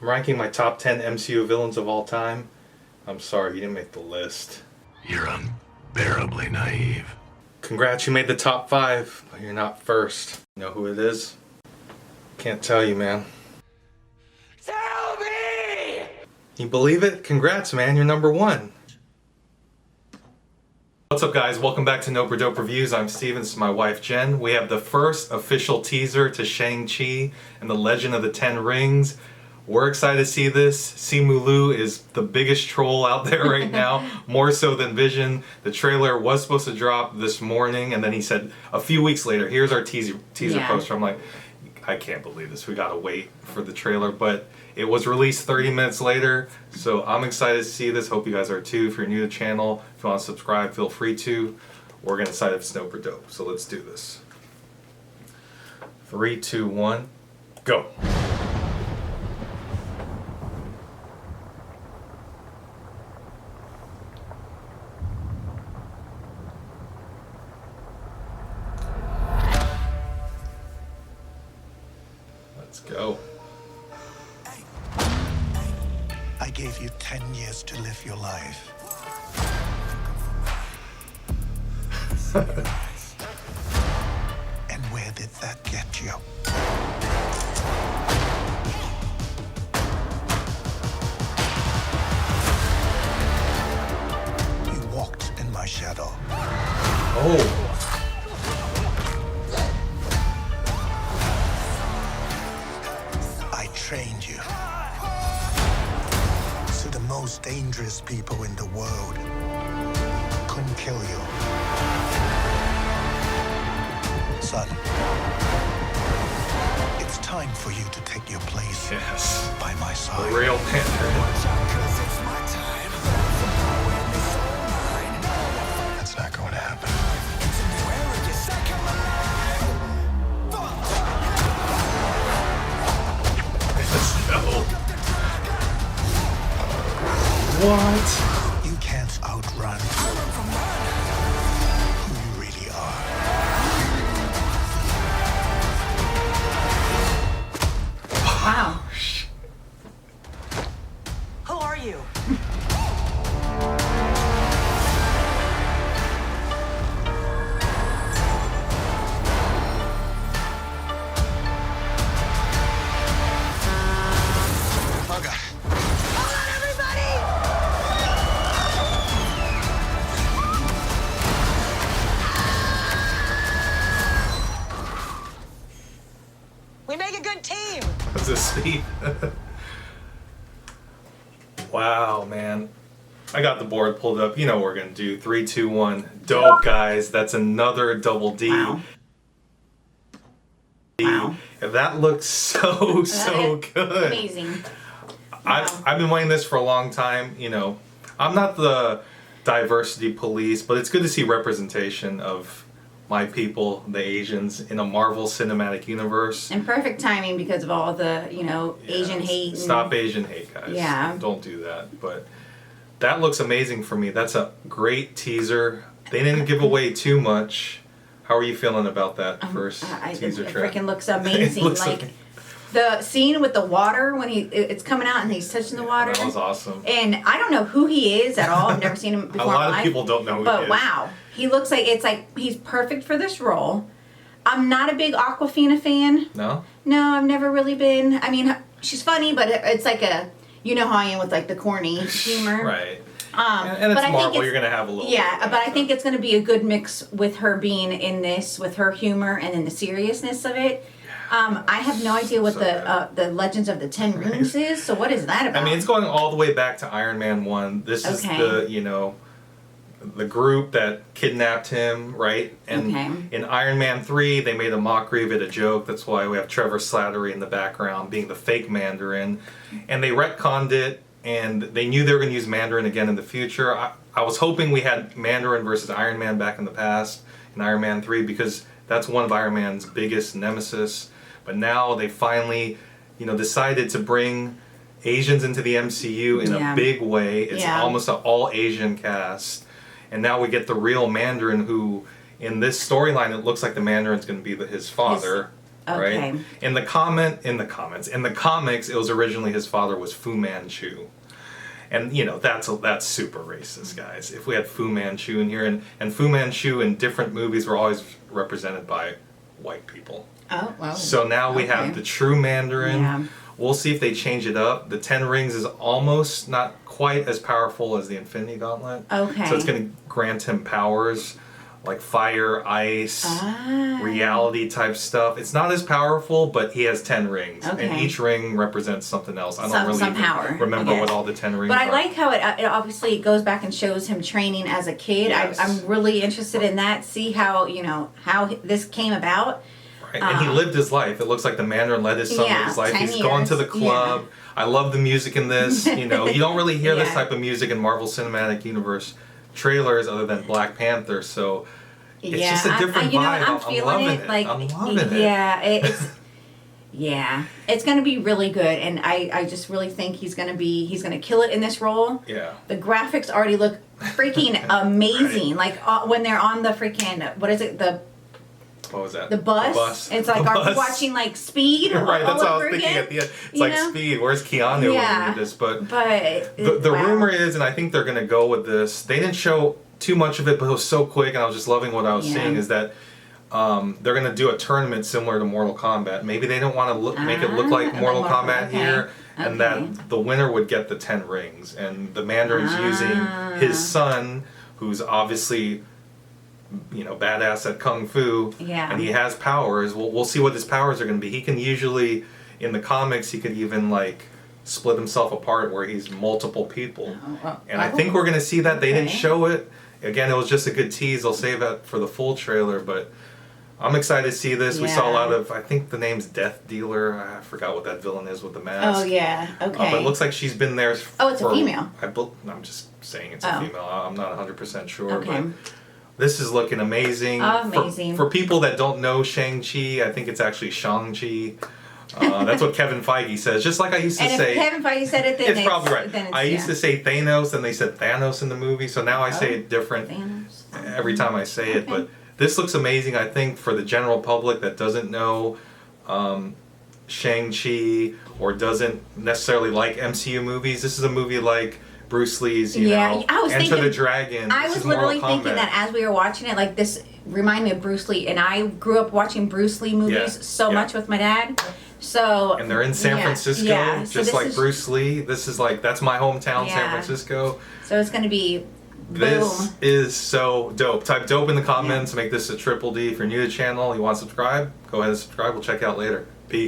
I'm ranking my top 10 MCU villains of all time. I'm sorry, you didn't make the list. You're unbearably naive. Congrats, you made the top 5, but you're not first. You know who it is? Can't tell you, man. Tell me! You believe it? Congrats, man, you're number 1. What's up, guys? Welcome back to Nope or Dope Reviews. I'm Steven, this is my wife Jen. We have the first official teaser to Shang Chi and the Legend of the Ten Rings. We're excited to see this. Simu Liu is the biggest troll out there right now, more so than Vision. The trailer was supposed to drop this morning, and then he said a few weeks later, here's our teaser poster. I'm like, I can't believe this. We gotta wait for the trailer, but it was released 30 minutes later, so I'm excited to see this. Hope you guys are too. If you're new to the channel, if you want to subscribe, feel free to. We're gonna decide if it's Nope or Dope, so let's do this. 3, 2, 1, go. Let's go. I gave you 10 years to live your life. And where did that get you? You walked in my shadow. Oh. I trained you. So the most dangerous people in the world couldn't kill you. Son, it's time for you to take your place by my The side. real Panther. That's not going to happen. What? You can't outrun who you really are. Wow. Who are you? Bugger. Hold on, everybody! We make a good team. What's this speed? Wow, man. I got the board pulled up. You know what we're gonna do. 3, 2, 1. Dope, guys. That's another double D. Wow. Wow. That looks so good. Amazing. I've been wanting this for a long time. You know, I'm not the diversity police, but it's good to see representation of my people, the Asians, in a Marvel Cinematic Universe. And perfect timing because of all the, Asian hate. And, Stop Asian hate, guys. Yeah. Don't do that. But that looks amazing for me. That's a great teaser. They didn't give away too much. How are you feeling about that first teaser It track? freaking looks amazing. looks like amazing. the scene with the water when it's coming out and he's touching the water. That was awesome. And I don't know who he is at all. I've never seen him before. A lot in of my life. people don't know who But he is. wow, he looks like he's perfect for this role. I'm not a big Awkwafina fan. No? No, I've never really been. I mean, she's funny, but it's like you know how I am with like the corny humor. Right. but And it's I think Marvel, you're going to have a little bit Yeah, of that, but I think it's going to be a good mix with her being in this, with her humor and then the seriousness of it. I have no idea what the Legends of the Ten Rings is, so what is that about? I mean, it's going all the way back to Iron Man 1. This is the group that kidnapped him, right? And in Iron Man 3, they made a mockery of it, a joke. That's why we have Trevor Slattery in the background being the fake Mandarin. And they retconned it, and they knew they were going to use Mandarin again in the future. I was hoping we had Mandarin versus Iron Man back in the past in Iron Man 3 because that's one of Iron Man's biggest nemesis. But now they finally, decided to bring Asians into the MCU in a big way. It's almost an all-Asian cast. And now we get the real Mandarin who, in this storyline, it looks like the Mandarin's going to be his father. Okay. Right? In the comics, it was originally his father was Fu Manchu. And you know, that's super racist, guys. If we had Fu Manchu in here, and Fu Manchu in different movies were always represented by white people. Oh, well. So now we have the true Mandarin. Yeah. We'll see if they change it up. The Ten Rings is almost not quite as powerful as the Infinity Gauntlet. Okay. So it's going to grant him powers like fire, ice, reality type stuff. It's not as powerful, but he has 10 rings. Okay. And each ring represents something else. I don't really some even power, remember what all the 10 rings But are. I like how it obviously goes back and shows him training as a kid. Yes. I'm really interested in that. See how, how this came about. Right. And he lived his life. It looks like the Mandarin led his son live his life. 10 He's going to the years. club. I love the music in this. You don't really hear this Yeah. type of music in Marvel Cinematic Universe trailers other than Black Panther. So it's just a different vibe. I'm feeling loving it. Like, I'm loving it. Yeah, it's going to be really good, and I just really think he's going to kill it in this role. Yeah. The graphics already look freaking amazing. Like when they're on the freaking what is it What was that? the bus. It's like, The are we bus. watching like Speed? Right, that's all what I over was thinking again? at the end. It's You like know? Speed. Where's Keanu when we do this? But the wow. rumor is, and I think they're going to go with this, they didn't show too much of it, but it was so quick, and I was just loving what I was seeing, is that they're going to do a tournament similar to Mortal Kombat. Maybe they don't want to make it look like Mortal Kombat here, and that the winner would get the 10 rings. And the Mandarin's using his son, who's obviously badass at kung fu, and he has powers. We'll see what his powers are going to be. He can usually, in the comics, he could even like split himself apart where he's multiple people. And I think we're going to see that. They didn't show it. Again, it was just a good tease. They'll save that for the full trailer, but I'm excited to see this. We saw a lot of, I think the name's Death Dealer. I forgot what that villain is with the mask. Oh yeah, okay. But it looks like she's been there. It's a female. I'm just saying it's a female. I'm not 100% sure. Okay. But this is looking amazing. Amazing. For people that don't know Shang Chi, I think it's actually Shang Chi. That's what Kevin Feige says. Just like I used to and say. if Kevin Feige said it, then it's probably right. Then I used to say Thanos, and they said Thanos in the movie, so now I say it different Thanos. every time I say it. But this looks amazing, I think, for the general public that doesn't know Shang-Chi or doesn't necessarily like MCU movies. This is a movie like Bruce Lee's, I was Enter thinking, the Dragon. I This was is Mortal literally thinking Kombat. that as we were watching it, like this reminded me of Bruce Lee, and I grew up watching Bruce Lee movies so much with my dad. So and they're in San Francisco, so just like Bruce Lee. This is like, that's my hometown, San Francisco. So it's going to be This is so dope. Type dope in the comments. Make this a triple D. If you're new to the channel, you want to subscribe, go ahead and subscribe. We'll check you out later.